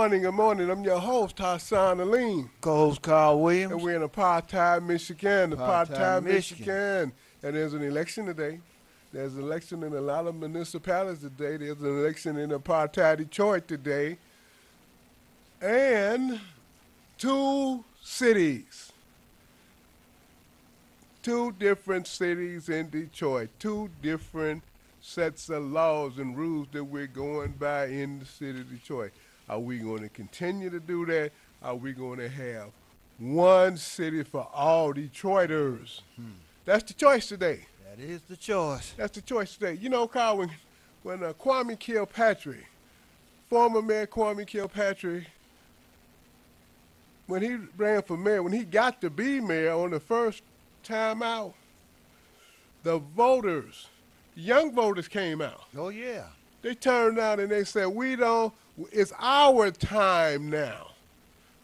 morning, good morning. I'm your host, Hassan Aline. Co-host Carl And Williams, we're in Apartheid, Michigan. part-time Apartheid, Michigan. Michigan. And there's an election today. There's an election in a lot of municipalities today. There's an election in Apartheid, Detroit today. And two cities, two different cities in Detroit, two different sets of laws and rules that we're going by in the city of Detroit. Are we going to continue to do that? Are we going to have one city for all Detroiters? That's the choice today. That is the choice. That's the choice today. You know, Carl, when Kwame Kilpatrick, former Mayor Kwame Kilpatrick, when he ran for mayor, when he got to be mayor on the first time out, the voters, young voters came out. Oh yeah. They turned out and they said, it's our time now.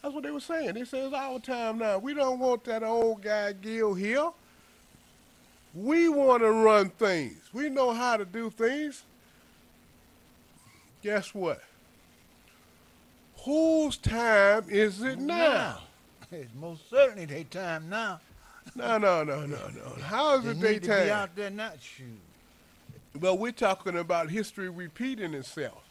That's what they were saying. They said, it's our time now. We don't want that old guy Gil here. We want to run things. We know how to do things. Guess what? Whose time is it now? It's most certainly their time now. No. How is They it need their to be time? out there not shoot. Well, we're talking about history repeating itself.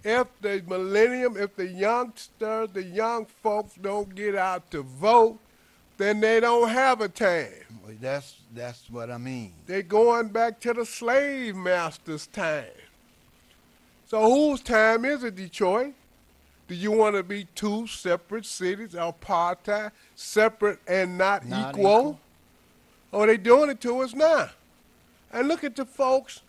If the millennium, if the youngsters, the young folks don't get out to vote, then they don't have a time. Well, that's what I mean. They're going back to the slave master's time. So whose time is it, Detroit? Do you want to be two separate cities, apartheid, separate and not equal? Or they doing it to us now? And look at the folks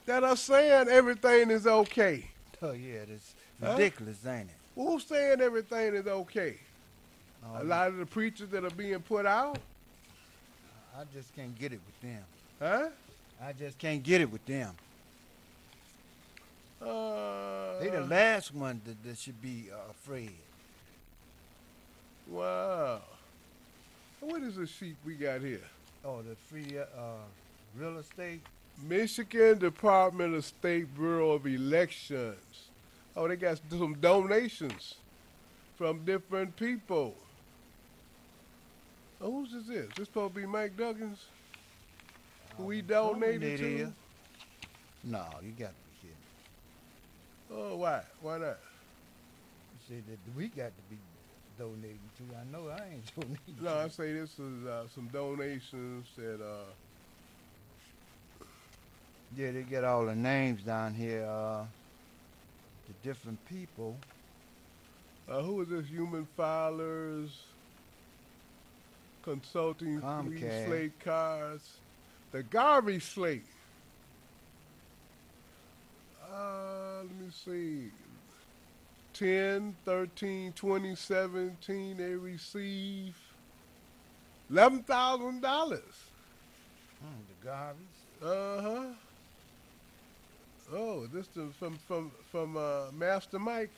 that are saying everything is okay. Oh yeah, it's ridiculous, ain't it? Who's saying everything is okay? A Um, lot of the preachers that are being put out? I just can't get it with them. Huh? I just can't get it with them. They the Uh, last one that should be afraid. wow. What is the sheet we got here? Oh, the free real estate. Michigan Department of State Bureau of Elections. Oh, they got some donations from different people. Oh, whose is this? This supposed to be Mike Duggins? Who we donated It to? is. No, you got to be kidding. Oh, why? Why not? You say that we got to be donating to. I know I ain't donating. No, to. I say this is some donations that Yeah, they get all the names down here. The different people. who is this? Human Filers, Consulting, Free Comcast. Slate Cards, the Garvey Slate. Let me see. 10, 13, 2017, they receive $11,000. The Garveys. Uh-huh. Oh, this is from Master Mike.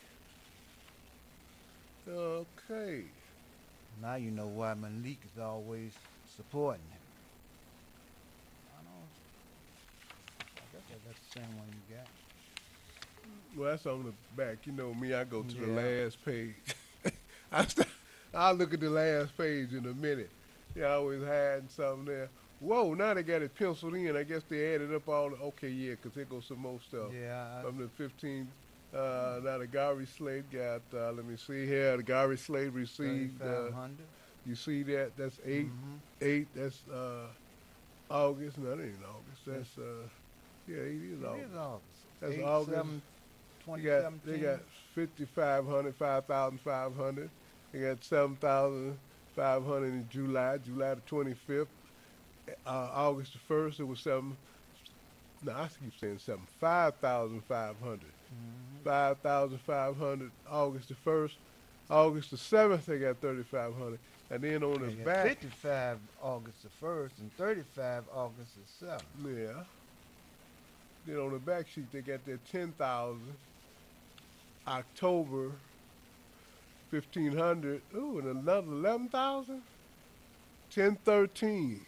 Okay. Now you know why Malik is always supporting him. I don't. I guess I got the same one you got. Well, that's on the back. You know me, I go to the Yeah. last page. I'll look at the last page in a minute. They always hiding something there. Whoa, now they got it penciled in. I guess they added up all the, okay, yeah, because there goes some more stuff. Yeah. From the 15, now the Garvey Slate got, let me see here, the Garvey Slate received, 3,500. you see that? That's 8, Mhm. 8, that's August. No, that ain't August. That's, yeah, 8 is It August. is August. That's 8, August. 7, They got 5,500, 5,500. They got 7,500 in July, July the 25th. August the 1st, it was 7. No, I keep saying 7. 5,500. 5,500 August the 1st. August the 7th, they got 3,500. And then on his They got back, 55 August the 1st and 35 August the 7th. yeah. Then on the back sheet, they got their 10,000. October 1,500. Ooh, and another 11,000. 1013.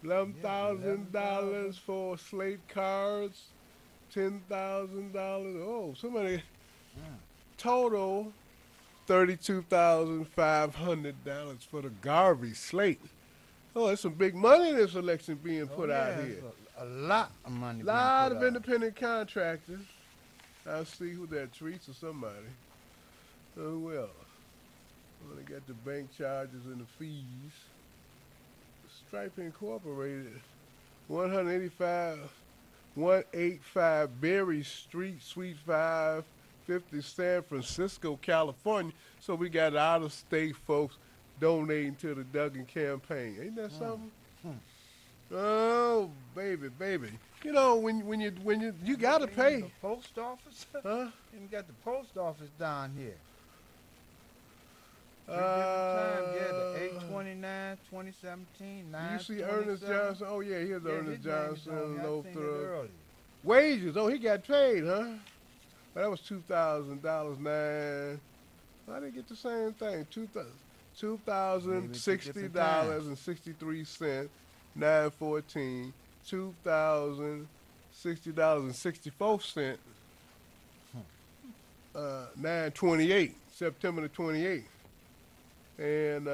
$11,000 for slate cards. $10,000. Oh, somebody. Mm. total $32,500 for the Garvey slate. Oh, there's some big money in this election being put out here. A lot of money A being lot put of out. independent contractors. I'll see who that treats or somebody. Oh well. Well, they got the bank charges and the fees. Stripe Incorporated, 185 Berry Street, Suite 550, San Francisco, California. So we got out-of-state folks donating to the Duggan campaign. Ain't that something? Oh, baby, baby. You know, when you gotta pay. The post office? Huh? And got the post office down here. Three different times, yeah, the 8/29, 2017, 9. You see Ernest Johnson? Oh yeah, here's Ernest Johnson. Early. Wages. Oh, he got paid, huh? Well, that was $2,000. I didn't get the same thing. $2,060.63. 9/14. $2,060.64. 9/28. September the 28th. And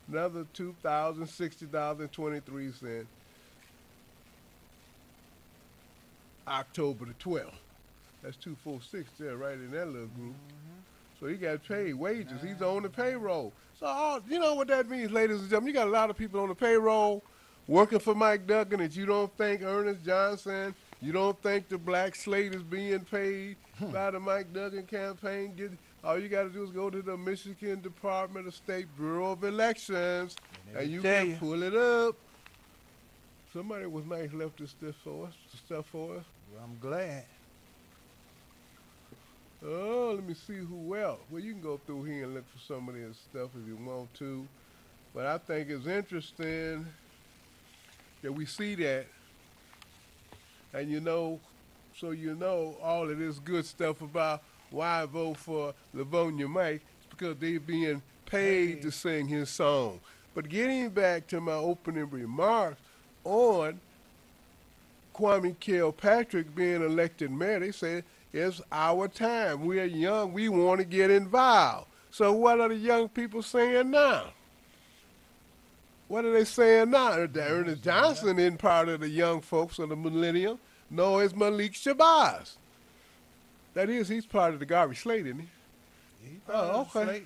another $2,060.23. October the 12th. That's 246 there, right in that little group. So he got paid wages. He's on the payroll. So you know what that means, ladies and gentlemen. You got a lot of people on the payroll working for Mike Duggan that you don't think Ernest Johnson, you don't think the black slate is being paid by the Mike Duggan campaign. All you got to do is go to the Michigan Department of State Bureau of Elections, and you can pull it up. Somebody was nice left this stuff for us. Well, I'm glad. Oh, let me see who else. Well, you can go through here and look for some of this stuff if you want to. But I think it's interesting that we see that. And so you know all of this good stuff about why I vote for Livonia Mike. It's because they're being paid to sing his song. But getting back to my opening remarks on Kwame Kilpatrick being elected mayor, they said, it's our time. We are young. We want to get involved. So what are the young people saying now? What are they saying now? Ernest Johnson isn't part of the young folks of the millennium. No, it's Malik Shabazz. That is, he's part of the Garvey slate, isn't he? Oh, okay.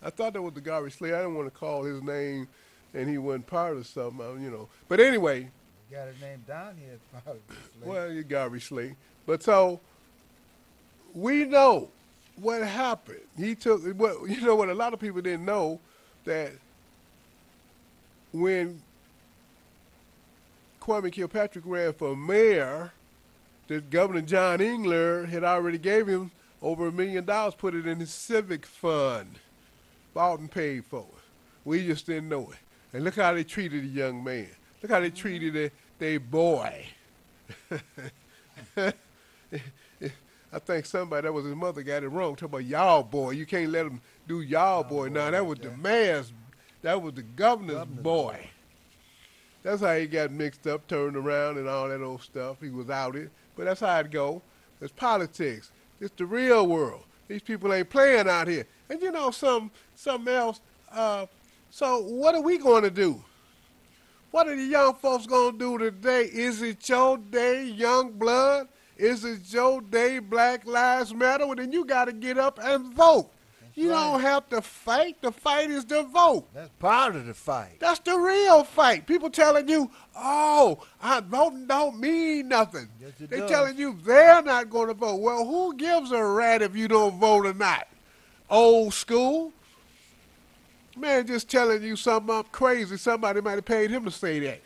I thought that was the Garvey slate. I didn't want to call his name and he wasn't part of something, But anyway. You got his name down here as part of the slate. Well, you Garvey slate. But so we know what happened. He took, what a lot of people didn't know, that when Kwame Kilpatrick ran for mayor, that Governor John Engler had already gave him over $1 million, put it in his civic fund, bought and paid for it. We just didn't know it. And look how they treated the young man. Look how they treated their boy. I think somebody, that was his mother, got it wrong. Talking about y'all boy. You can't let him do y'all boy. Now, that was the mayor's, that was the governor's boy. That's how he got mixed up, turned around, and all that old stuff. He was outed. But that's how it go. It's politics. It's the real world. These people ain't playing out here. And something else. So what are we going to do? What are the young folks going to do today? Is it your day, young blood? Is it your day, Black Lives Matter? Well, then you got to get up and vote. You don't have to fight. The fight is to vote. That's part of the fight. That's the real fight. People telling you, voting don't mean nothing. Yes, it They're does. telling you they're not going to vote. Well, who gives a rat if you don't vote or not? Old school? Man, just telling you something up crazy. Somebody might have paid him to say that.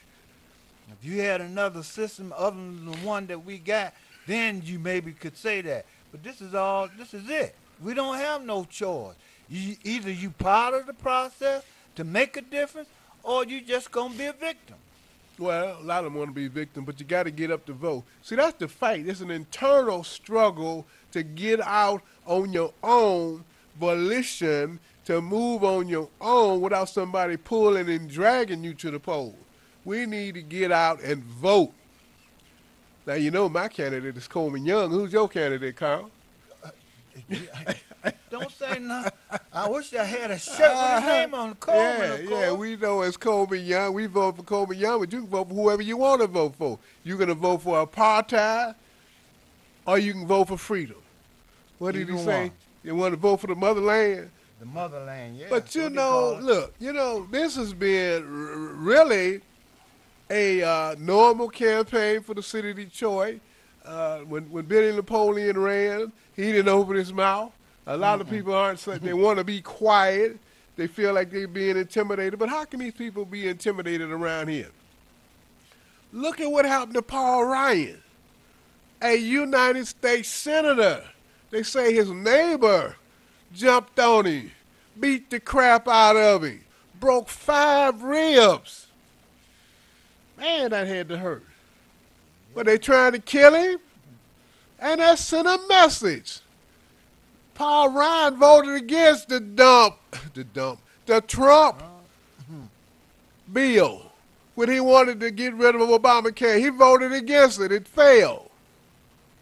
If you had another system other than the one that we got, then you maybe could say that. But this is it. We don't have no choice. Either you part of the process to make a difference, or you just going to be a victim. Well, a lot of them want to be victim, but you got to get up to vote. See, that's the fight. It's an internal struggle to get out on your own volition, to move on your own without somebody pulling and dragging you to the poll. We need to get out and vote. Now, my candidate is Coleman Young. Who's your candidate, Carl? Don't say nothing. I wish I had a shirt with his name on Coleman, Yeah, of yeah, course. we know it's Coleman Young. We vote for Coleman Young, but you can vote for whoever you want to vote for. You're going to vote for apartheid or you can vote for freedom. What did he Either say? one. You want to vote for the motherland? The motherland, yeah. But What they call it. look, this has been really a normal campaign for the city of Detroit. When Benny Napoleon ran, he didn't open his mouth. A lot of people aren't. They want to be quiet. They feel like they're being intimidated. But how can these people be intimidated around here? Look at what happened to Paul Ryan, a United States senator. They say his neighbor jumped on him, beat the crap out of him, broke 5 ribs. Man, that had to hurt. But they trying to kill him, and that sent a message. Paul Ryan voted against the Trump bill when he wanted to get rid of Obamacare. He voted against it. It failed.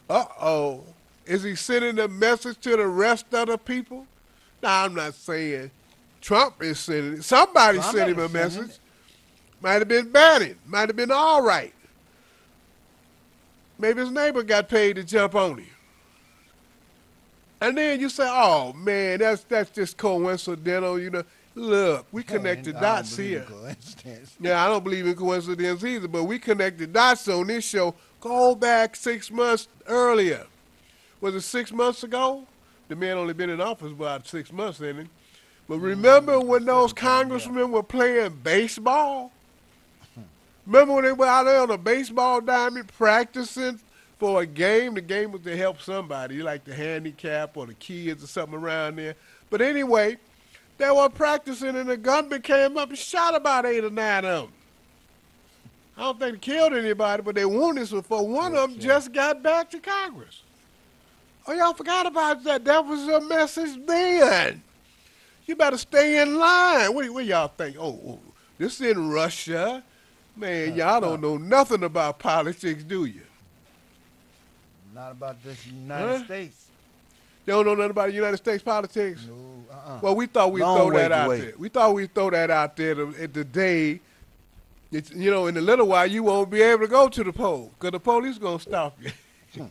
Uh-oh. Is he sending a message to the rest of the people? Now, I'm not saying Trump is sending it. Somebody sent him a message. Might have been Bannon. Might have been all right. Maybe his neighbor got paid to jump on him. And then you say, oh, man, that's just coincidental. Look, we connected dots here. Yeah, I don't believe in coincidence either, but we connected dots on this show. Go back 6 months earlier. Was it 6 months ago? The man only been in office about 6 months, ain't he? But remember when those congressmen were playing baseball? Remember when they were out there on a baseball diamond practicing for a game? The game was to help somebody, like the handicap or the kids or something around there. But anyway, they were practicing and the gunman came up and shot about 8 or 9 of them. I don't think they killed anybody, but they wounded us before. One of them just got back to Congress. Oh, y'all forgot about that. That was a message then. You better stay in line. What y'all think? Oh, this is in Russia. Man, y'all don't know nothing about politics, do you? Not about this United States. You don't know nothing about United States politics? No, Well, we thought we'd Long throw way that to out wait. there. We thought we'd throw that out there at the day. It's, in a little while, you won't be able to go to the poll because the police going to stop you.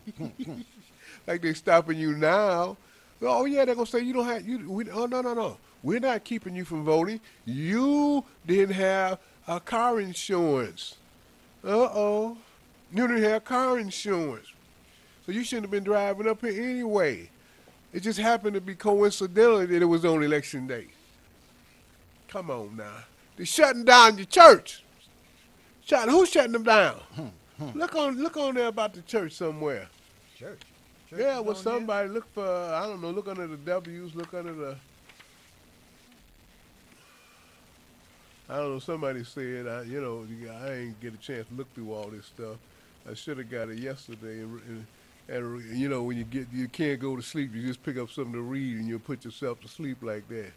Like they stopping you now. Oh, yeah, they're going to say you don't have, oh, no. We're not keeping you from voting. You didn't have a car insurance. Uh-oh. You didn't have car insurance. So you shouldn't have been driving up here anyway. It just happened to be coincidental that it was on election day. Come on now. They're shutting down your church. Who's shutting them down? Look on there about the church somewhere. Church. Yeah, well, somebody look for, I don't know, look under the W's, look under the, I don't know, somebody said, I ain't get a chance to look through all this stuff. I should have got it yesterday. And when you can't go to sleep, you just pick up something to read and you'll put yourself to sleep like that.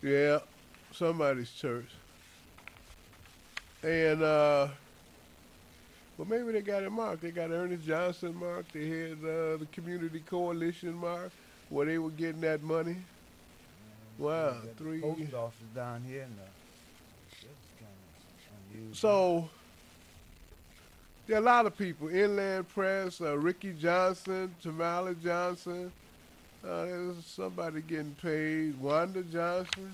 Yeah, somebody's church. And, well, maybe they got it marked. They got Ernest Johnson marked. They had the Community Coalition marked where they were getting that money. Wow, The post office down here. That's kind of unusual. So there are a lot of people. Inland Press, Ricky Johnson, Tamala Johnson. There's somebody getting paid. Wanda Johnson.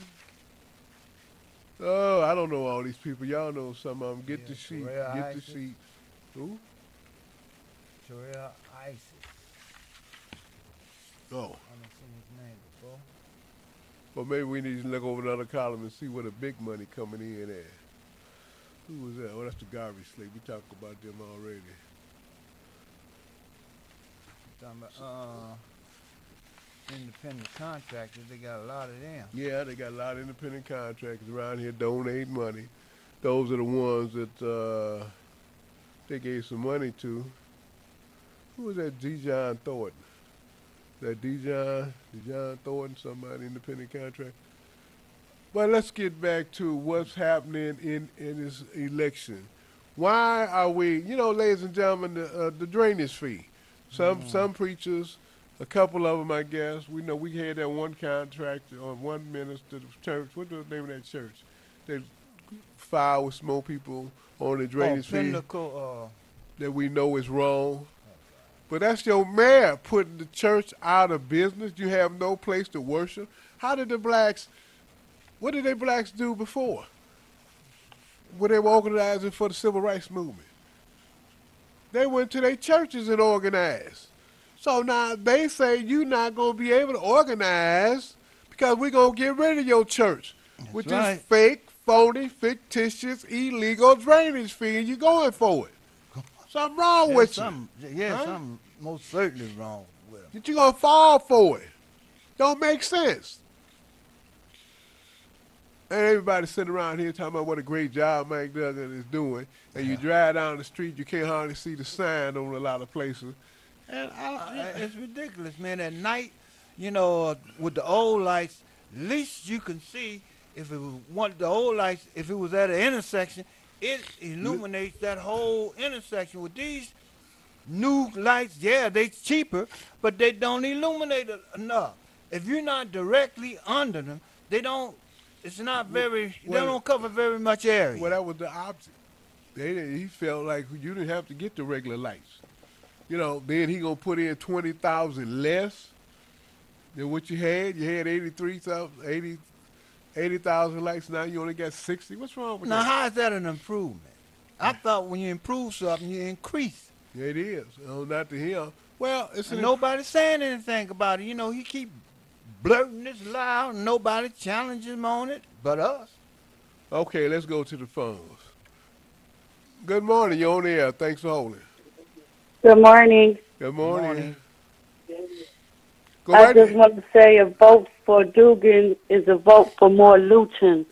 Oh, I don't know all these people. Y'all know some of them. Get the sheet. Get the sheet. Who? Terrell Isis. Oh. I haven't seen his name before. Well, maybe we need to look over another column and see where the big money coming in at. Who was that? Oh, that's the garbage slate. We talked about them already. Talking about independent contractors, they got a lot of them. Yeah, they got a lot of independent contractors around here donating money. Those are the ones that they gave some money to. Who was that? John Thornton. That John Thornton, somebody independent contractor. But let's get back to what's happening in this election. Why are we, ladies and gentlemen, the drainage fee. Some preachers A couple of them, I guess. We know we had that one contractor or one minister of church. What's the name of that church? That filed with small people on the Oh, drainage fee Pinnacle. that we know is wrong. But that's your mayor putting the church out of business. You have no place to worship. How did the blacks, what did they blacks do before? When they were organizing for the civil rights movement? They went to their churches and organized. So now they say you're not going to be able to organize because we're going to get rid of your church with this right. fake, phony, fictitious, illegal drainage fee, and you're going for it. Something wrong There's with you. something, yeah, Huh? something most certainly wrong with them. That you're going to fall for it. Don't make sense. And everybody sitting around here talking about what a great job Mike Duggan is doing, and you drive down the street, you can't hardly see the sign on a lot of places. And It's ridiculous, man. At night, you know, with the old lights, at least you can see if it was one of the old lights, if it was at an intersection, it illuminates that whole intersection. With these new lights, yeah, they cheaper, but they don't illuminate enough. If you're not directly under them, they don't. It's not very. They well- don't cover very much area. well, that was the opposite. He felt like you didn't have to get the regular lights. You know, then he gonna put in 20,000 less than what you had. You had 80,000 lights. Now you only got 60. What's wrong with Now, that? how is that an improvement? I thought when you improve something, you increase. Yeah, it is. Oh, not to him. Well, it's And an nobody's saying anything about it. You know, he keep blurting this loud, and nobody challenges him on it but us. Okay, let's go to the phones. Good morning. You're on the air. Thanks for holding. Good morning. Good morning. Morning. Go I right just want to say a vote for Dugan is a vote for more Luton.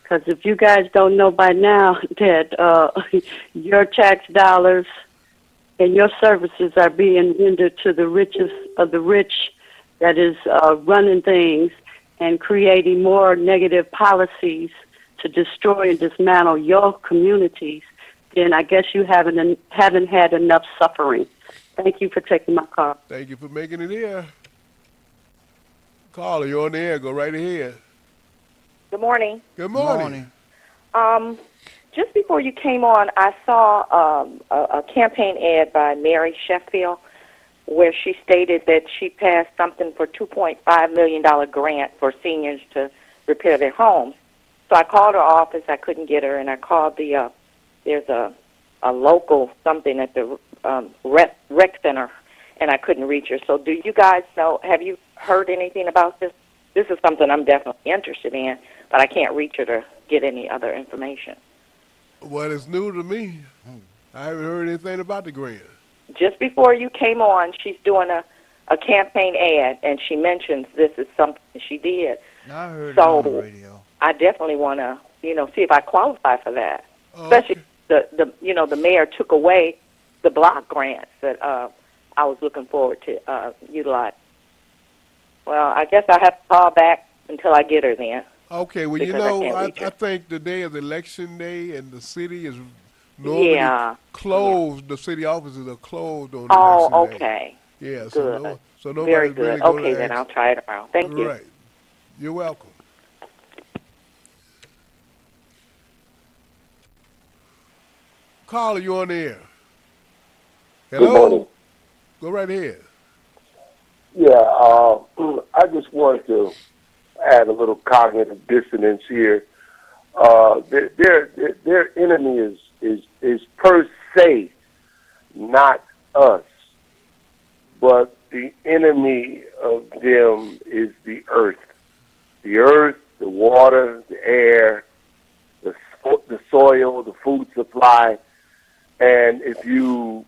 Because if you guys don't know by now that your tax dollars and your services are being rendered to the richest of the rich that is running things and creating more negative policies to destroy and dismantle your communities, then I guess you haven't had enough suffering. Thank you for taking my call. Thank you for making it here. Caller, you're on the air. Go right ahead. Good morning. Good morning. Just before you came on, I saw a campaign ad by Mary Sheffield where she stated that she passed something for $2.5 million grant for seniors to repair their homes. So I called her office. I couldn't get her, and I called there's a local something at the rec center, and I couldn't reach her. So do you guys know, have you heard anything about this? This is something I'm definitely interested in, but I can't reach her to get any other information. Well, it's new to me. I haven't heard anything about the grant. Just before you came on, she's doing a campaign ad, and she mentions this is something she did. I heard So- it on the radio. I definitely want to, see if I qualify for that. Oh, Especially okay. the mayor took away the block grants that I was looking forward to utilize. Well, I guess I have to call back until I get her then. Okay, well, you Because I know, can't reach her. I think the day is election day, and the city is normally Yeah. closed. The city offices are closed on Oh, election day. okay. Yeah, Good. so nobody's Very really good. going Okay, to then I'll try it tomorrow. Thank you. Right. You're welcome. Caller, you on the air. Hello? Good morning. Go right ahead. Yeah, I just wanted to add a little cognitive dissonance here. Their enemy is per se not us, but the enemy of them is the earth, the water, the air, the soil, the food supply, and if you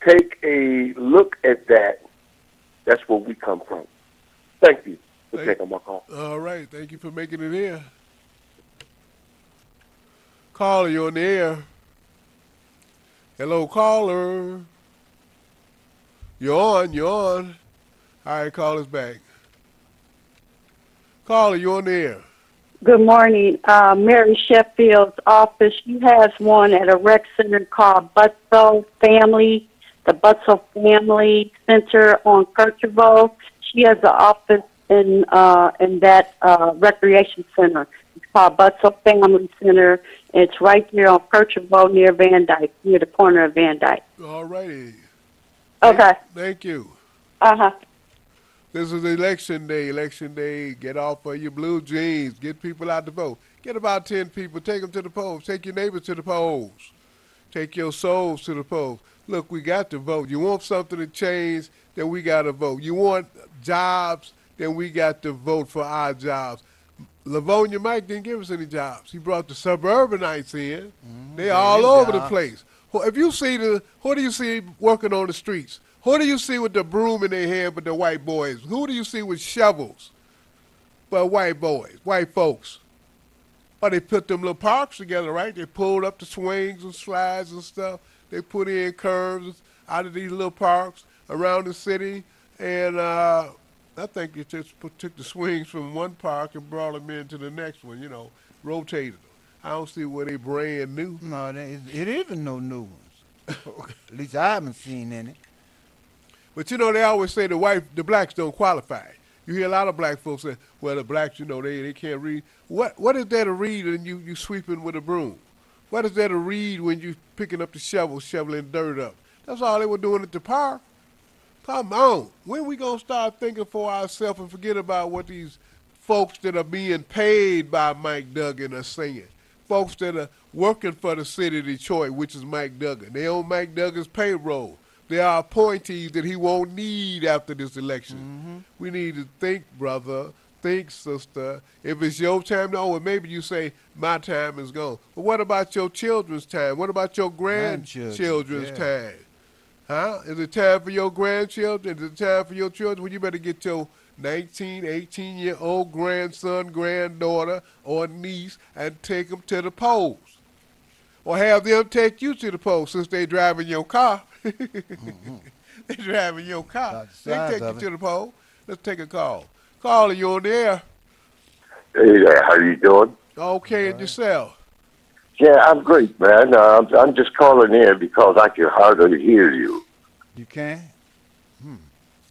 take a look at that, that's where we come from. Thank you for Thank- taking my call. All right. Thank you for making it in. Caller, you on the air. Hello, caller. You're on. All right, call us back. Caller, you on the air. Good morning. Mary Sheffield's office, she has one at a rec center called Butso Family the Butzel Family Center on Kerchevo. She has an office in that recreation center. It's called Butzel Family Center. It's right there on Kerchevo near Van Dyke, near the corner of Van Dyke. All righty. Okay. Thank you. Uh-huh. This is election day. Election day. Get off of your blue jeans. Get people out to vote. Get about 10 people. Take them to the polls. Take your neighbors to the polls. Take your souls to the polls. Look, we got to vote. You want something to change, then we got to vote. You want jobs, then we got to vote for our jobs. Livonia Mike didn't give us any jobs. He brought the suburbanites in. They're all over the place. Well, if you see who do you see working on the streets? Who do you see with the broom in their hand but the white boys? Who do you see with shovels but white boys, white folks? Or they put them little parks together, right? They pulled up the swings and slides and stuff. They put in curves out of these little parks around the city. And I think they just took the swings from one park and brought them into the next one, rotated them. I don't see where they brand new. No, it isn't no new ones. At least I haven't seen any. But they always say the blacks don't qualify. You hear a lot of black folks say, well, the blacks, they can't read. What is there to read when you sweeping with a broom? What is there to read when you picking up the shovel, shoveling dirt up? That's all they were doing at the park. Come on. When we going to start thinking for ourselves and forget about what these folks that are being paid by Mike Duggan are saying? Folks that are working for the city of Detroit, which is Mike Duggan. They on Mike Duggan's payroll. There are appointees that he won't need after this election. We need to think, brother. Think, sister. If it's your time, well, maybe you say, my time is gone. But what about your children's time? What about your grandchildren's time? Huh? Is it time for your grandchildren? Is it time for your children? Well, you better get your 19, 18-year-old grandson, granddaughter, or niece and take them to the polls. Or have them take you to the polls since they driving your car. They driving your car. They take you to the poll. Let's take a call. Caller, you on the air? Hey there, how you doing? Okay, and yourself? Yeah, I'm great, man. I'm just calling in because I can hardly hear you. You can?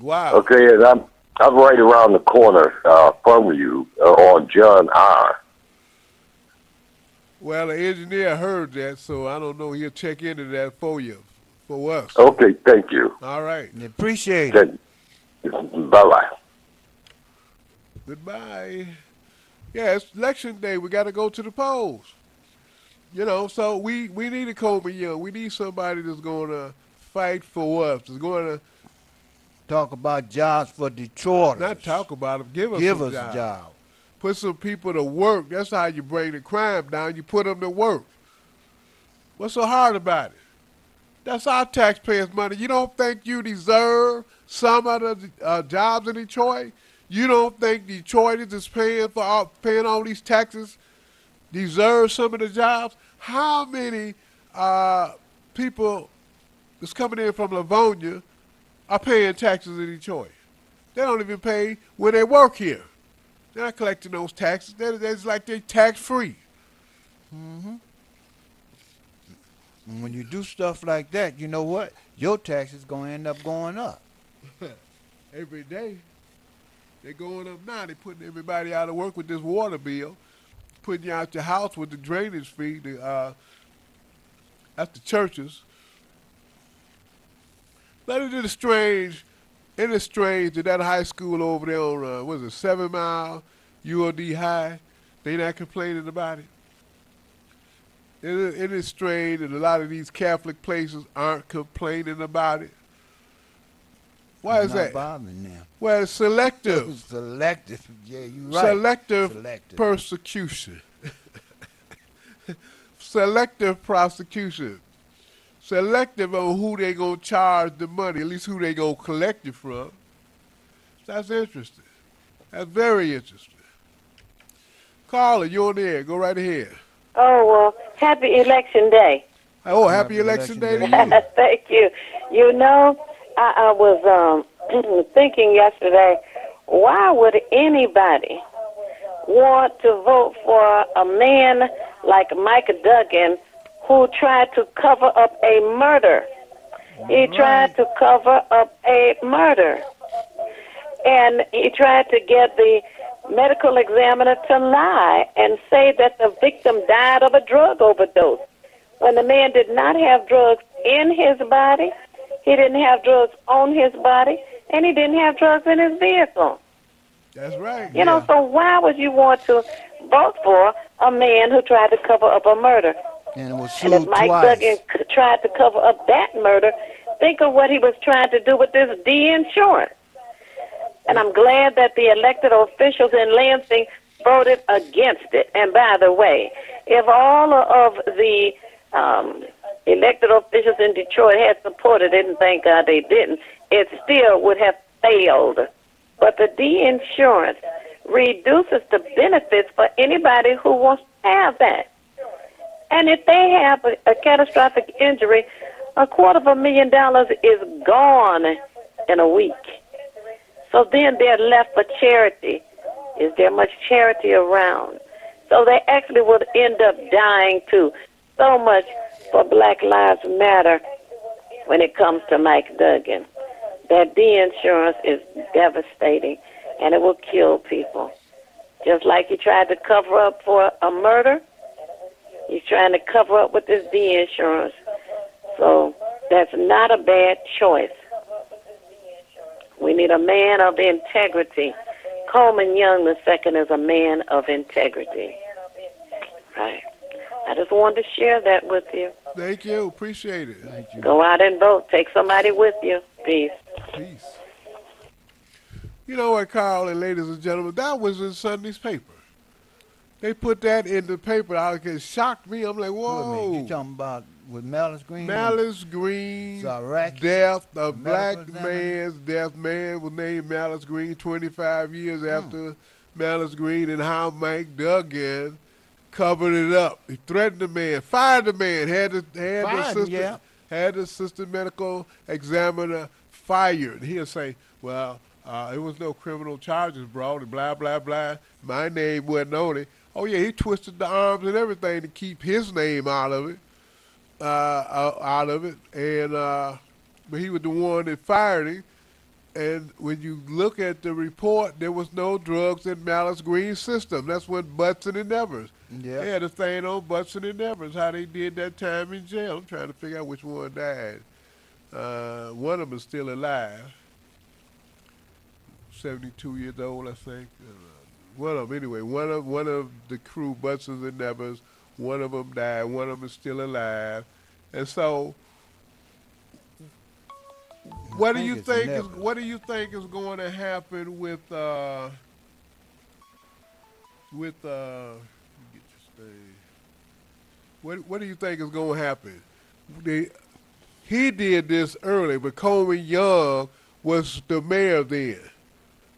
Wow. Okay, and I'm right around the corner from you on John R. Well, the engineer heard that, so I don't know. He'll check into that for you, for us. Okay, thank you. All right. Appreciate it. Bye-bye. Goodbye. Yeah, it's election day. We got to go to the polls. So we need a Coleman Young. We need somebody that's going to fight for us, that's going to talk about jobs for Detroit. not talk about them, give us a jobs. job. Put some people to work. That's how you bring the crime down. You put them to work. What's so hard about it? That's our taxpayers' money. You don't think you deserve some of the jobs in Detroit? You don't think Detroiters is paying all these taxes deserve some of the jobs? How many people that's coming in from Livonia are paying taxes in Detroit? They don't even pay when they work here. They're not collecting those taxes. It's like they're tax-free. And when you do stuff like that, you know what? Your taxes going to end up going up. Every day. They're going up now. They're putting everybody out of work with this water bill, putting you out your house with the drainage fee at the churches. But it is strange. It is strange that high school over there on, 7 Mile, UOD High, they not complaining about it. It is strange that a lot of these Catholic places aren't complaining about it. Why is that? Not bothering them. Well, it's selective. Selective. Yeah, you're right. Selective persecution. Selective prosecution. Selective on who they gonna charge the money, at least who they gonna collect it from. That's interesting. That's very interesting. Caller, you're on the air. Go right ahead. Oh, well, happy election day. Oh, happy election day to you. Thank you. I was thinking yesterday, why would anybody want to vote for a man like Mike Duggan who tried to cover up a murder? He tried to cover up a murder. And he tried to get the medical examiner to lie and say that the victim died of a drug overdose. When the man did not have drugs in his body, he didn't have drugs on his body, and he didn't have drugs in his vehicle. That's right. You know, so why would you want to vote for a man who tried to cover up a murder? And it was And if sued Mike twice. Duggan tried to cover up that murder, think of what he was trying to do with this de-insurance. And I'm glad that the elected officials in Lansing voted against it. And by the way, if all of the elected officials in Detroit had supported it, and thank God they didn't, it still would have failed. But the de-insurance reduces the benefits for anybody who wants to have that. And if they have a catastrophic injury, $250,000 is gone in a week. So then they're left for charity. Is there much charity around? So they actually would end up dying too. So much for Black Lives Matter when it comes to Mike Duggan. That de-insurance is devastating, and it will kill people. Just like he tried to cover up for a murder, he's trying to cover up with this de-insurance. So that's not a bad choice. We need a man of integrity. Coleman Young II is a man of integrity. Right. I just wanted to share that with you. Thank you. Appreciate it. Thank you. Go out and vote. Take somebody with you. Peace. Peace. You know what, Carl and ladies and gentlemen, that was in Sunday's paper. They put that in the paper. It shocked me. I'm like, whoa. You talking about with Malice Green? Malice Green, Zaraki, death, a black medical man's death. Man was named Malice Green 25 years after Malice Green, and how Mike Duggan covered it up. He threatened the man, fired the man, had the assistant medical examiner fired. He'll say, well, it was no criminal charges brought, and blah, blah, blah. My name wasn't on it. Oh, yeah, he twisted the arms and everything to keep his name out of it. And but he was the one that fired him. And when you look at the report, there was no drugs in Malice Green's system. That's when Butson and Evers. Yeah. They had a thing on Butson and Evers, how they did that time in jail. I'm trying to figure out which one died. One of them is still alive. 72 years old, I think. One of them, anyway. One of the crew, Butson and Evers, one of them died. One of them is still alive. And so, what do you think is going to happen with what do you think is going to happen? He did this early, but Coleman Young was the mayor then.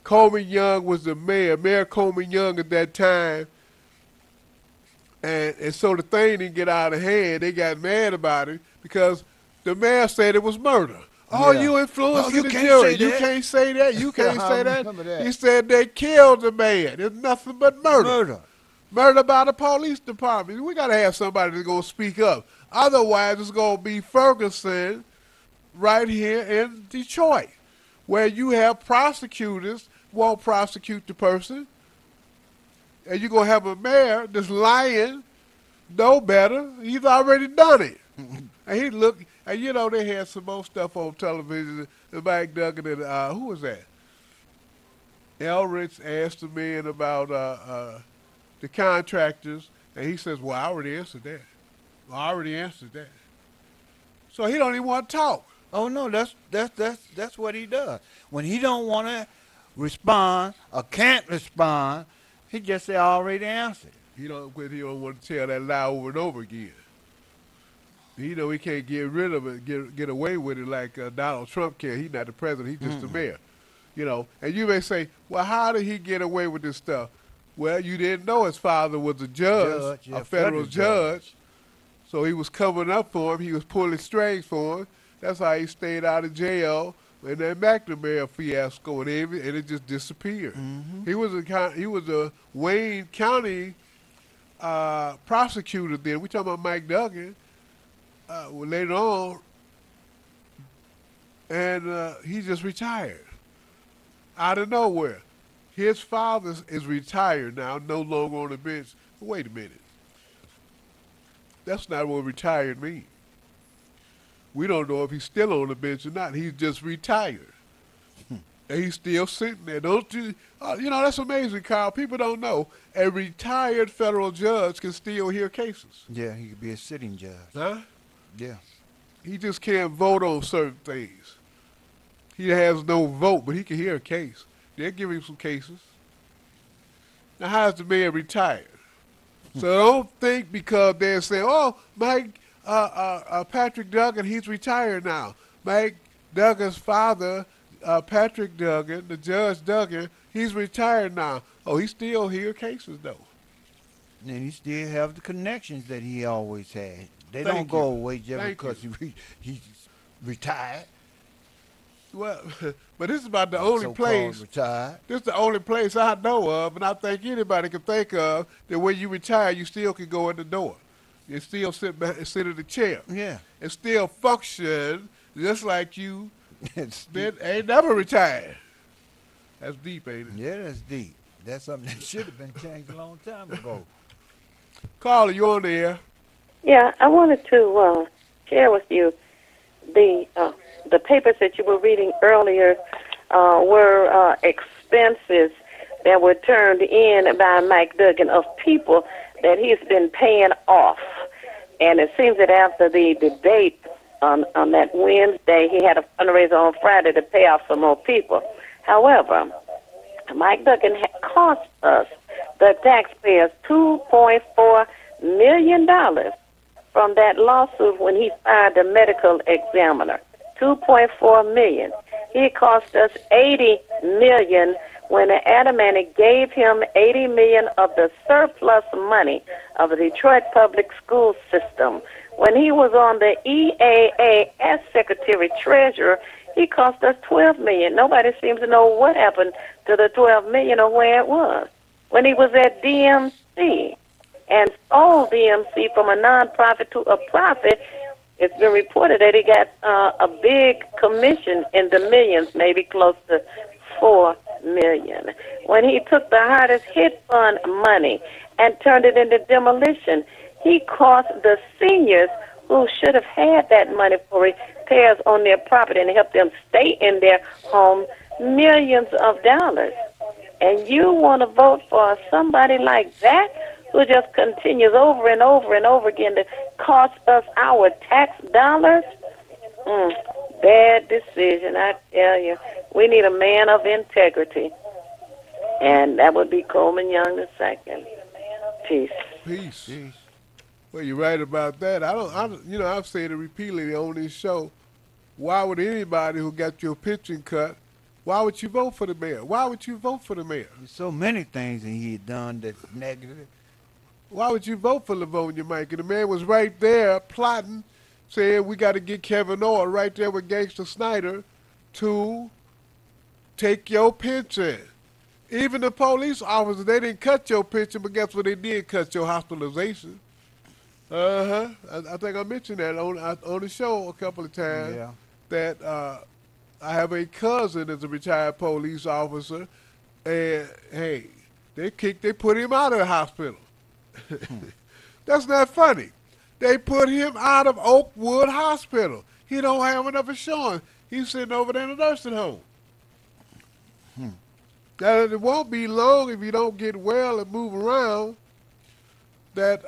Coleman Young was the mayor, Mayor Coleman Young at that time. And so the thing didn't get out of hand. They got mad about it because the mayor said it was murder. Oh, you influenced the jury. You can't say that. You can't say that. He said they killed the man. It's nothing but murder. Murder by the police department. We got to have somebody that's going to speak up. Otherwise, it's going to be Ferguson right here in Detroit, where you have prosecutors won't prosecute the person. And you're going to have a mayor that's lying, know better. He's already done it. And he looked, and you know, they had some more stuff on television. Mike Duggan and, who was that? Elrich asked the man about the contractors, and he says, well, I already answered that. So he don't even want to talk. Oh, no, that's what he does. When he don't want to respond or can't respond, he just say, I already answered. He don't want to tell that lie over and over again. He know he can't get rid of it, get away with it like Donald Trump can. He's not the president. He's just the mayor. You know, and you may say, well, how did he get away with this stuff? Well, you didn't know his father was a judge, a federal judge. So he was covering up for him. He was pulling strings for him. That's how he stayed out of jail in that McNamara fiasco, and it just disappeared. He was a Wayne County prosecutor then. We talking about Mike Duggan. Later on, and he just retired out of nowhere. His father is retired now, no longer on the bench. Wait a minute. That's not what retired means. We don't know if he's still on the bench or not. He's just retired. And he's still sitting there. Don't you? That's amazing, Kyle. People don't know. A retired federal judge can still hear cases. Yeah, he could be a sitting judge. Huh? Yeah. He just can't vote on certain things. He has no vote, but he can hear a case. They'll give him some cases. Now, how's the man retired? So don't think because they're saying, oh, Mike, Patrick Duggan, he's retired now. Mike Duggan's father, Patrick Duggan, the Judge Duggan, he's retired now. Oh, he still hear cases, though. And he still have the connections that he always had. They Thank don't you. go away just Thank because he's retired. Well, but this is about the only So-called place. retired. This is the only place I know of, and I think anybody can think of, that when you retire, you still can go in the door. You still sit in the chair. Yeah. And still function just like you It's ain't never retired. That's deep, ain't it? Yeah, that's deep. That's something that should have been changed a long time ago. Carla, you on the air? Yeah, I wanted to share with you the papers that you were reading earlier were expenses that were turned in by Mike Duggan of people that he's been paying off. And it seems that after the debate on that Wednesday, he had a fundraiser on Friday to pay off some more people. However, Mike Duggan had cost us, the taxpayers, $2.4 million from that lawsuit when he fired the medical examiner. $2.4 million. He cost us $80 million when the Adamantic gave him $80 million of the surplus money of the Detroit Public School System. When he was on the EAA as Secretary Treasurer, he cost us $12 million. Nobody seems to know what happened to the $12 million or where it was. When he was at DMC and sold DMC from a nonprofit to a profit, it's been reported that he got a big commission in the millions, maybe close to $4 million. When he took the hardest hit fund money and turned it into demolition, he cost the seniors who should have had that money for repairs on their property and help them stay in their home millions of dollars. And you want to vote for somebody like that who just continues over and over and over again to cost us our tax dollars? Bad decision, I tell you. We need a man of integrity, and that would be Coleman Young II. Peace. Peace. Well, you're right about that. I've said it repeatedly on this show. Why would anybody who got your pension cut, why would you vote for the mayor? Why would you vote for the mayor? There's so many things that he had done that's negative. Why would you vote for Livonia Mike? And the man was right there plotting, saying we got to get Kevin Orr right there with Gangster Snyder to take your pension. Even the police officers, they didn't cut your pension, but guess what they did? Cut your hospitalization. I think I mentioned that on the show a couple of times. Yeah. That I have a cousin that's a retired police officer, and hey, they put him out of the hospital. That's not funny. They put him out of Oakwood Hospital. He don't have enough insurance. He's sitting over there in a nursing home. Now, it won't be long if you don't get well and move around that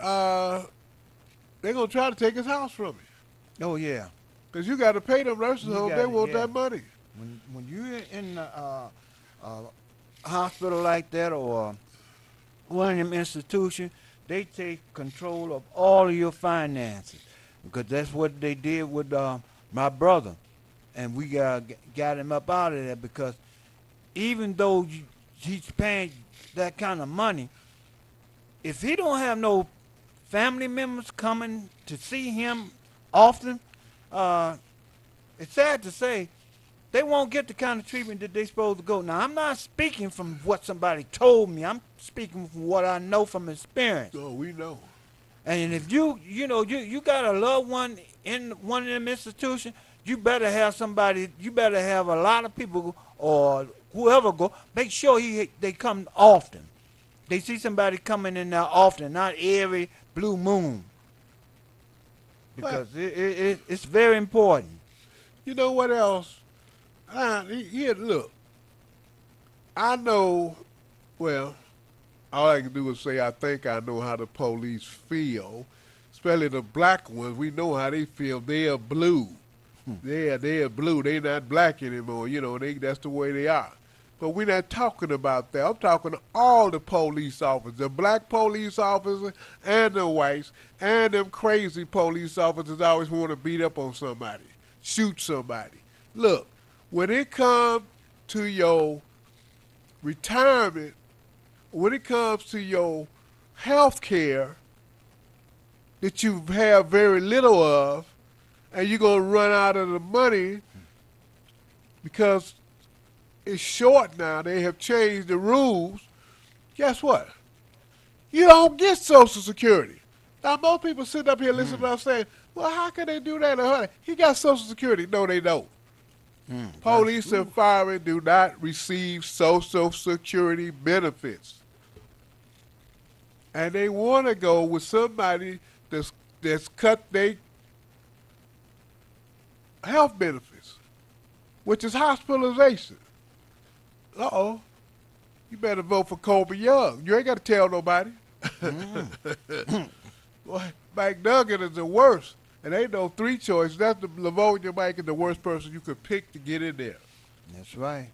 they're going to try to take his house from you. Oh, yeah. Because you got to pay them nursing homes. They want that money. When you're in a hospital like that or one of them institutions, they take control of all of your finances, because that's what they did with my brother, and we got him up out of there, because even though he's paying that kind of money, if he don't have no family members coming to see him often, it's sad to say, they won't get the kind of treatment that they're supposed to go. Now, I'm not speaking from what somebody told me. I'm speaking from what I know from experience. Oh, we know. And if you got a loved one in one of them institutions, you better have somebody. You better have a lot of people or whoever go. Make sure they come often. They see somebody coming in there often, not every blue moon, because it's very important. You know what else? Here, look. I know. Well, all I can do is say I think I know how the police feel, especially the black ones. We know how they feel. They are blue. They're blue. They not black anymore. You know, that's the way they are. But we're not talking about that. I'm talking to all the police officers, the black police officers and the whites, and them crazy police officers always want to beat up on somebody, shoot somebody. Look, when it comes to your retirement, when it comes to your health care that you have very little of, and you're going to run out of the money because it's short now. They have changed the rules. Guess what? You don't get Social Security. Now, most people sit up here listening to us saying, well, how can they do that? Honey, he got Social Security. No, they don't. Police and firemen do not receive Social Security benefits. And they want to go with somebody that's cut their health benefits, which is hospitalization. Uh-oh. You better vote for Colby Young. You ain't got to tell nobody. Boy, Mike Duggan is the worst. And ain't no three choices. That's the Livonia Mike is the worst person you could pick to get in there. That's right.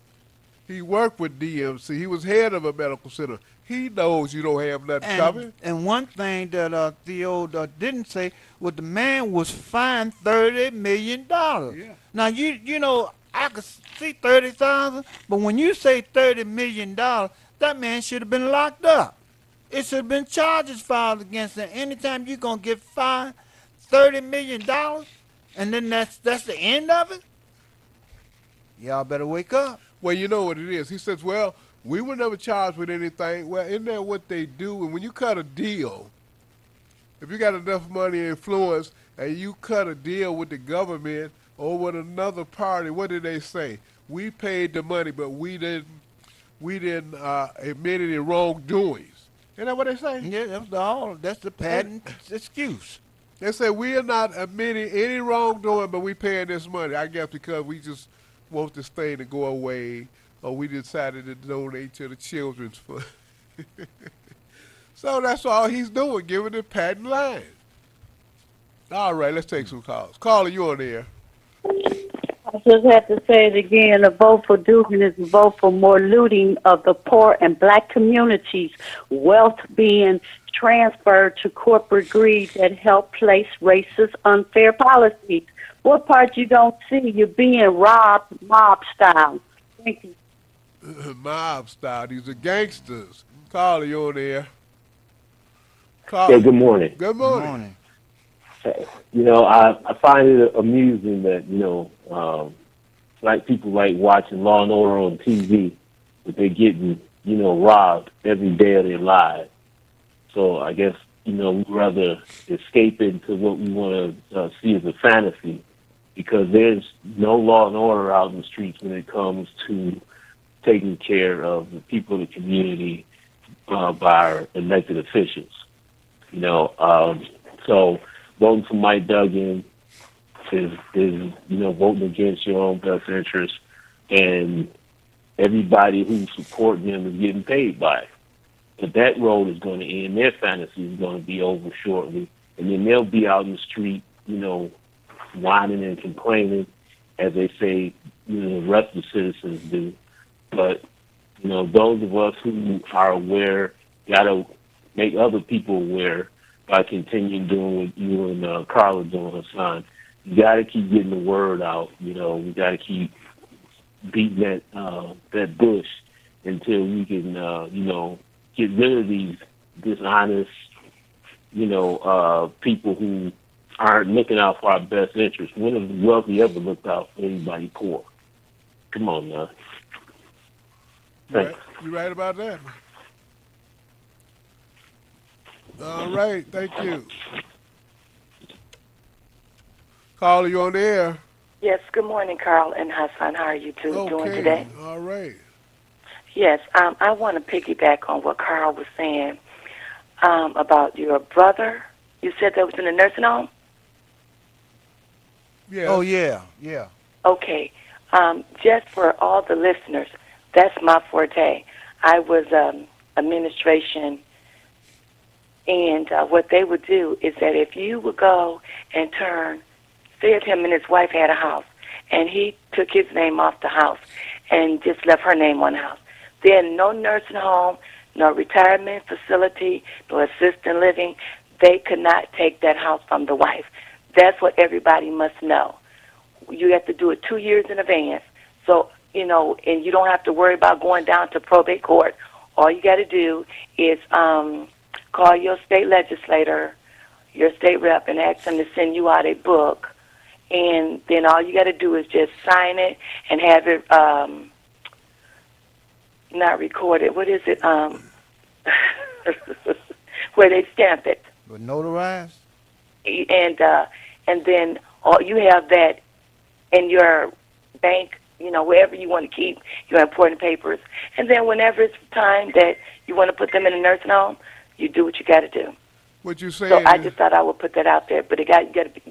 He worked with DMC. He was head of a medical center. He knows you don't have nothing coming. And one thing that Theo didn't say was the man was fined $30 million. Yeah. Now, you know, I could see 30,000, but when you say $30 million, that man should have been locked up. It should have been charges filed against him. Anytime you're going to get fined $30 million, and then that's the end of it, y'all better wake up. Well, you know what it is. He says, well, we were never charged with anything. Well, isn't that what they do? And when you cut a deal, if you got enough money and influence and you cut a deal with the government or with another party, what did they say? We paid the money, but we didn't admit any wrongdoings. Isn't that what they say? Yeah, that's the patent excuse. They say we are not admitting any wrongdoing, but we paying this money. I guess because we just want this thing to go away, or we decided to donate to the children's fund. So that's all he's doing, giving the patent line. All right, let's take some calls. Caller, you on the air. I just have to say it again. A vote for Dugan is a vote for more looting of the poor and black communities, wealth being transferred to corporate greed that help place racist, unfair policies. What part you don't see? You're being robbed mob style. Thank you. Mob style. These are gangsters. Caller, you on the air. Hey, good morning. Good morning. You know, I find it amusing that, you know, like people like watching Law and Order on TV, but they're getting, you know, robbed every day of their lives. So I guess, you know, we'd rather escape into what we want to see as a fantasy, because there's no law and order out in the streets when it comes to taking care of the people of the community by our elected officials. You know, so voting for Mike Duggan is you know, voting against your own best interest, and everybody who's supporting him is getting paid by it. But that road is going to end. Their fantasy is going to be over shortly, and then they'll be out in the street, you know, whining and complaining, as they say, you know, the rest of the citizens do. But, you know, those of us who are aware got to make other people aware by continuing doing what you and Carla doing, Hassan. You got to keep getting the word out. You know, we got to keep beating that bush until we can, you know, get rid of these dishonest, you know, people who aren't looking out for our best interests. When has the wealthy ever looked out for anybody poor? Come on now. Thanks. You right about that. All right, thank you. Caller, you on the air? Yes, good morning, Carl and Hassan. How are you two doing Okay, today? all right. Yes, I want to piggyback on what Carl was saying about your brother. You said that was in a nursing home? Yes. Oh yeah, yeah. Okay. Just for all the listeners, that's my forte. I was administration, and what they would do is that if you would go and say if him and his wife had a house, and he took his name off the house and just left her name on the house, then no nursing home, no retirement facility, no assisted living, they could not take that house from the wife. That's what everybody must know. You have to do it 2 years in advance. So, and you don't have to worry about going down to probate court. All you got to do is call your state legislator, your state rep, and ask them to send you out a book. And then all you got to do is just sign it and have it not recorded. What is it? Where they stamp it. But notarized? And then you have that in your bank, wherever you want to keep your important papers. And then whenever it's time that you want to put them in a nursing home, you do what you got to do. What you saying? So I just thought I would put that out there. But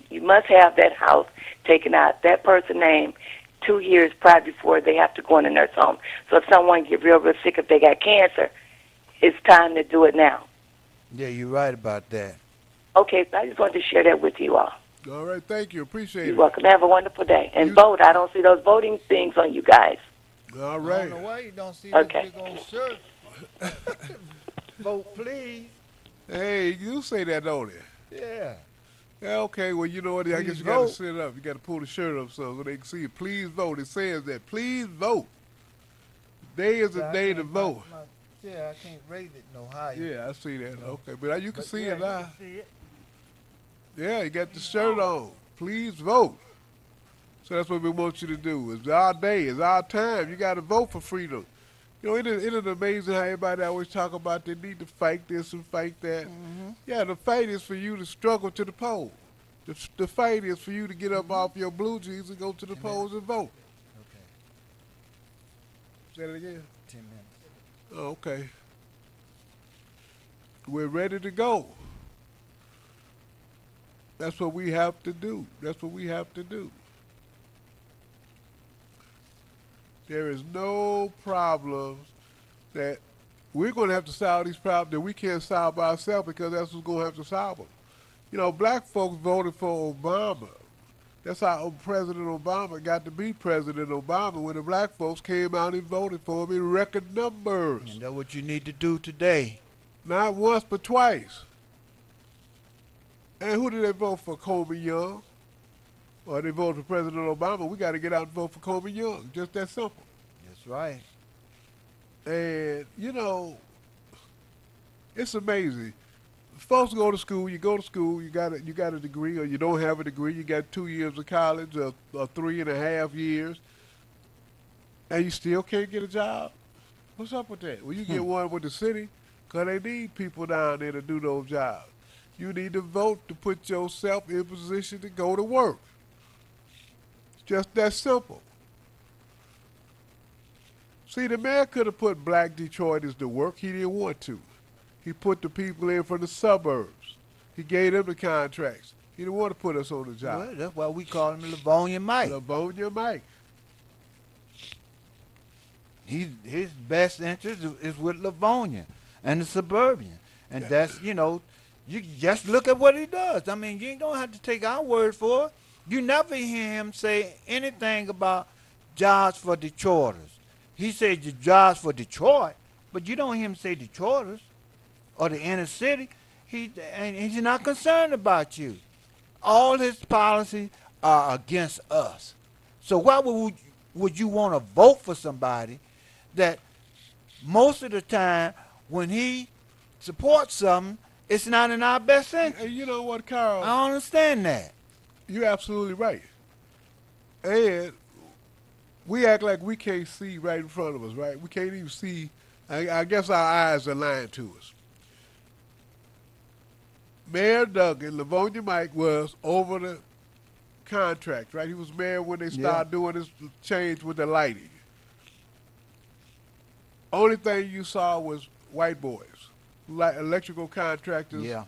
you must have that house taken out, that person's name, 2 years prior before they have to go in a nursing home. So if someone get real sick, if they got cancer, it's time to do it now. Yeah, you're right about that. Okay, so I just wanted to share that with you all. All right, thank you. Appreciate You're it. welcome. Have a wonderful day. And vote. I don't see those voting things on you guys. All I right. don't know why you don't see Okay. that big old shirt. Vote, please. Hey, you say that, don't it? Yeah. Yeah, okay, well, you know what? I Please guess you got to vote. sit up. You got to pull the shirt up so they can see it. Please vote. It says that. Please vote. Today is the day to vote. Yeah, I can't rate it no higher. Yeah, I see that. Okay, but you can see yeah, it you now. can see it. Yeah, you got the shirt on. Please vote. So that's what we want you to do. It's our day. It's our time. You got to vote for freedom. It is amazing how everybody always talk about they need to fight this and fight that. Yeah, the fight is for you to struggle to the poll. The fight is for you to get up off your blue jeans and go to the polls and vote. Okay, Say that again. 10 minutes. Oh, okay. We're ready to go. That's what we have to do. That's what we have to do. There is no problems that we're going to have to solve these problems that we can't solve by ourselves because that's who's going to have to solve them. Black folks voted for Obama. That's how President Obama got to be President Obama, when the black folks came out and voted for him in record numbers. And that's what you need to do today. Not once, but twice. And who did they vote for? Coleman Young? Or they voted for President Obama? We got to get out and vote for Coleman Young. Just that simple. That's right. And, it's amazing. Folks go to school, you got a degree, or you don't have a degree, you got 2 years of college or 3.5 years, and you still can't get a job? What's up with that? Well, you get one with the city, because they need people down there to do those jobs. You need to vote to put yourself in position to go to work. It's just that simple. See, the man could have put black Detroiters to work. He didn't want to. He put the people in from the suburbs. He gave them the contracts. He didn't want to put us on the job. Well, that's why we call him Livonia Mike. Livonia Mike. His best interest is with Livonia and the suburban. And that's, you just look at what he does. I mean, you don't have to take our word for it. You never hear him say anything about jobs for Detroiters. He said the jobs for Detroit, but you don't hear him say Detroiters or the inner city. He's not concerned about you. All his policies are against us. So why would you want to vote for somebody that most of the time when he supports something, it's not in our best interest? And you know what, Carl? I don't understand that. You're absolutely right. And we act like we can't see right in front of us, right? We can't even see. I guess our eyes are lying to us. Mayor Duggan, Livonia Mike, was over the contract, right? He was mad when they Yeah. started doing this change with the lighting. Only thing you saw was white boys, like electrical contractors. Yeah.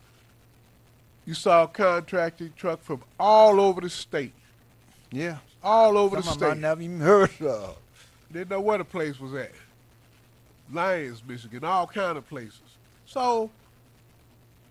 You saw contracting truck from all over the state, Yeah. all over the Some of them I state. never even heard of. Didn't know where the place was at. Lyons, Michigan, all kind of places. So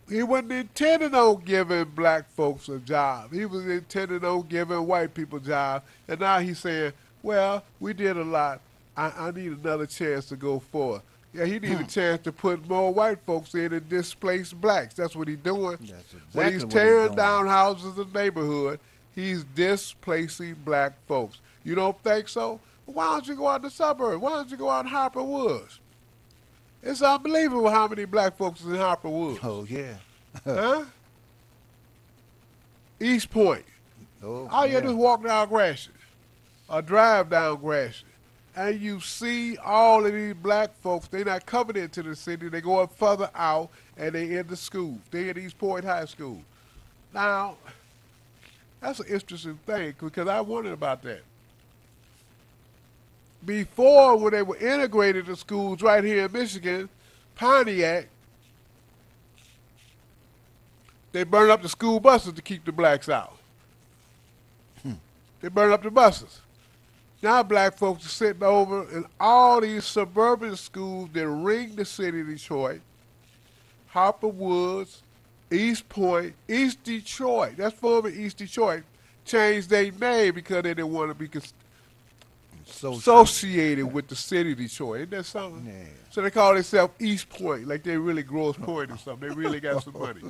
he wasn't intending on giving black folks a job. He was intending on giving white people jobs. And now he's saying, well, we did a lot. I need another chance to go forward. Yeah, he need a chance to put more white folks in and displace blacks. That's what he's doing. That's When exactly he's what tearing doing. down houses in the neighborhood, he's displacing black folks. You don't think so? Why don't you go out in the suburbs? Why don't you go out in Harper Woods? It's unbelievable how many black folks is in Harper Woods. Oh yeah. Huh? East Point. Oh, All you yeah. do is walk down Gratiot or drive down Gratiot. And you see all of these black folks, they not coming into the city, they going further out and they in the school. They in East Point High School. Now, that's an interesting thing because I wondered about that. Before, when they were integrated to schools right here in Michigan, Pontiac, they burned up the school buses to keep the blacks out. They burned up the buses. Now black folks are sitting over in all these suburban schools that ring the city of Detroit, Harper Woods, East Point, East Detroit. That's former East Detroit. Changed their name because they didn't want to be associated with the city of Detroit. Isn't that something? Yeah. So they call themselves East Point, like they really Grosse Point or something. They really got some money.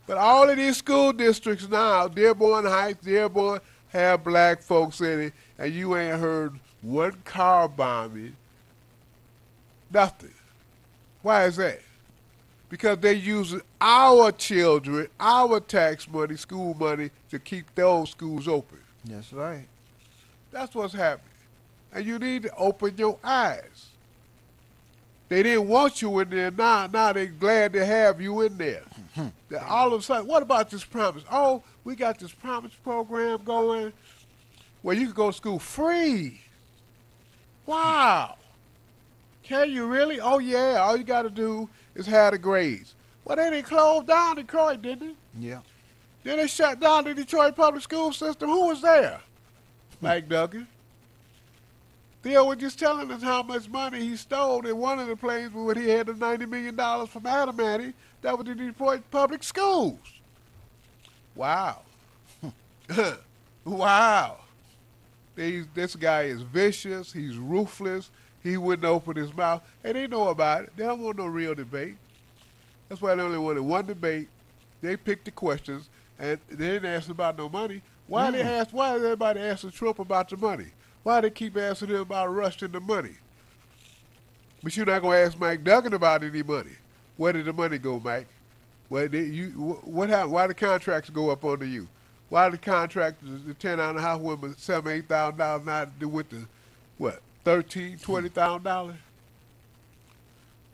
But all of these school districts now, Dearborn Heights, Dearborn, have black folks in it, and you ain't heard one car bombing, nothing. Why is that? Because they using our children, our tax money, school money, to keep those schools open. That's right. That's what's happening. And you need to open your eyes. They didn't want you in there. Now they're glad to have you in there. That all of a sudden, what about this promise? Oh, we got this promise program going where you can go to school free. Wow. Can you really? Oh, yeah. All you got to do is have the grades. Well, they closed down Detroit, didn't they? Yeah. Then they shut down the Detroit public school system. Who was there? Mike Duggan. Theo was just telling us how much money he stole in one of the places where he had the $90 million from Adamantly. That was the Detroit public schools. Wow. Wow. This guy is vicious. He's ruthless. He wouldn't open his mouth. And they know about it. They don't want no real debate. That's why they only wanted one debate. They picked the questions, and they didn't ask about no money. Why did everybody asking Trump about the money? Why they keep asking him about Rush and the money? But you're not going to ask Mike Duggan about any money. Where did the money go, Mike? What happened? Why did contracts go up under you? Why did contractors tear down the house with $7,000, $8,000 now to with the, what, $13,000, $20,000?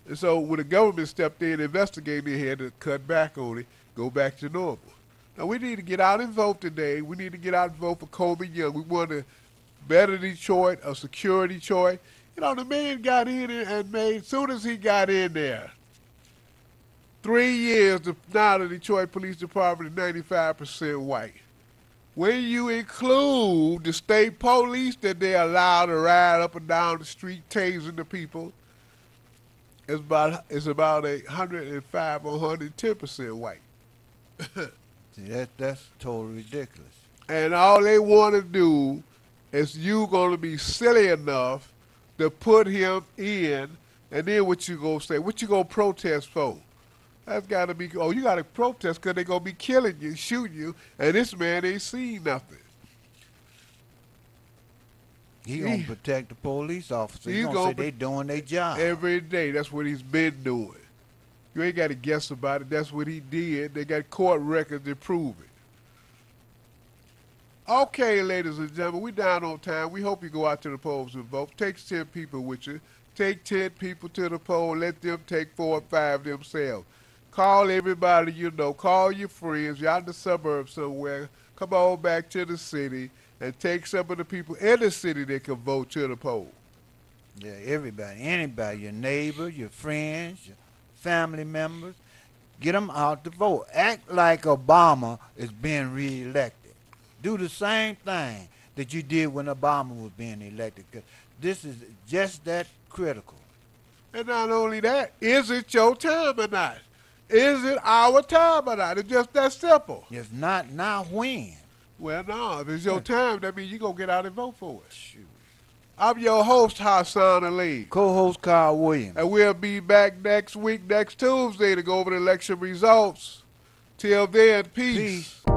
And so when the government stepped in, investigated, they had to cut back on it, go back to normal. Now we need to get out and vote today. We need to get out and vote for Coleman Young. We want to better Detroit, a secure Detroit. You know, the man got in and made, as soon as he got in there, 3 years, now the Detroit Police Department is 95% white. When you include the state police that they allow to ride up and down the street tasing the people, it's about 105 or 110% white. See, that's totally ridiculous. And all they want to do is you going to be silly enough to put him in, and then what you going to say? What you going to protest for? That's got to be, oh, you got to protest because they're going to be killing you, shooting you, and this man ain't seen nothing. He gonna protect the police officers. He He's gonna gonna say they doing their job. Every day, that's what he's been doing. You ain't got to guess about it. That's what he did. They got court records to prove it. Okay, ladies and gentlemen, we down on time. We hope you go out to the polls and vote. Take 10 people with you. Take 10 people to the poll. Let them take 4 or 5 themselves. Call everybody you know. Call your friends. You're out in the suburbs somewhere. come on back to the city and take some of the people in the city that can vote to the poll. Yeah, everybody, anybody, your neighbor, your friends, your family members, get them out to vote. Act like Obama is being reelected. Do the same thing that you did when Obama was being elected. 'Cause this is just that critical. And not only that, is it your time or not? Is it our time or not? It's just that simple. If not now, when? Well, no, if it's your time, that means you're going to get out and vote for it. Shoot. I'm your host, Hassan Ali. Co-host Carl Williams. And we'll be back next week, next Tuesday, to go over the election results. Till then, peace. Peace.